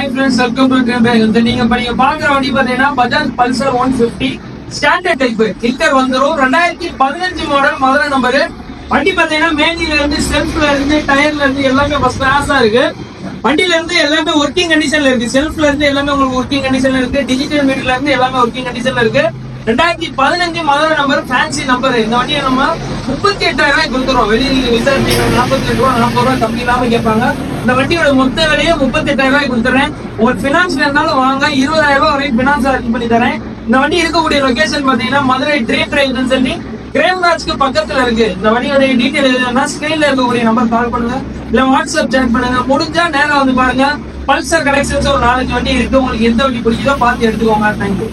Hi friends, welcome to trend. நீங்க பாக்குற வண்டி பாத்தீங்கன்னா Bajaj Pulsar 150 standard type kicker வந்துடும். 2015 மாடல், மதுரை நம்பரு. வண்டி பாத்தீங்கன்னா மேனில இருந்து, செல்ஃப்ல இருந்து, டயர்ல இருந்து எல்லாமே ஃபர்ஸ்ட் கிளாஸா இருக்கு. வண்டியில இருந்து எல்லாமே ஒர்க்கிங் கண்டிஷன்ல இருக்கு. செல்ஃப்ல இருந்து எல்லாமே உங்களுக்கு ஒர்க்கிங் கண்டிஷன்ல இருக்கு. டிஜிட்டல் மீட்டர்ல இருந்து எல்லாமே ஒர்க்கிங் கண்டிஷன்ல இருக்கு. 2015 மதுரை நம்பர், ஃபேன்சி நம்பர். இந்த வண்டியை நம்ம 38,000 ரூபாய் கொடுத்துருவோம். வெளியில் விசாரிச்சு 42 ரூபா 40 ரூபாய் கம்மி இல்லாம கேட்பாங்க. இந்த வண்டியோட மொத்த விலையே 38,000 ரூபாய் கொடுத்துறேன். உங்களுக்கு பினான்ஸ்ல இருந்தாலும் வாங்க, 20,000 ரூபாய் வரைக்கும் பினான்ஸ் அரேஞ்ச் பண்ணி தரேன். இந்த வண்டி இருக்கக்கூடிய லொகேஷன் பாத்தீங்கன்னா மதுரை ட்ரீம் டிரைவ்னு சொல்லி கிரேம்ராஜ்க்கு பக்கத்துல இருக்கு. இந்த வண்டியோட டீடைல் எதுனா ஸ்கிரீன்ல இருக்கக்கூடிய நம்பர் கால் பண்ணுங்க, இல்ல வாட்ஸ்அப் சேட் பண்ணுங்க. முடிஞ்சா நேரம் வந்து பாருங்க. பல்சர் கலெக்ஷன்ஸ் ஒரு 4 வண்டி இருக்கு. உங்களுக்கு எந்த வண்டி பிடிக்குதோ பார்த்து எடுத்துக்கோங்க. தேங்க்யூ.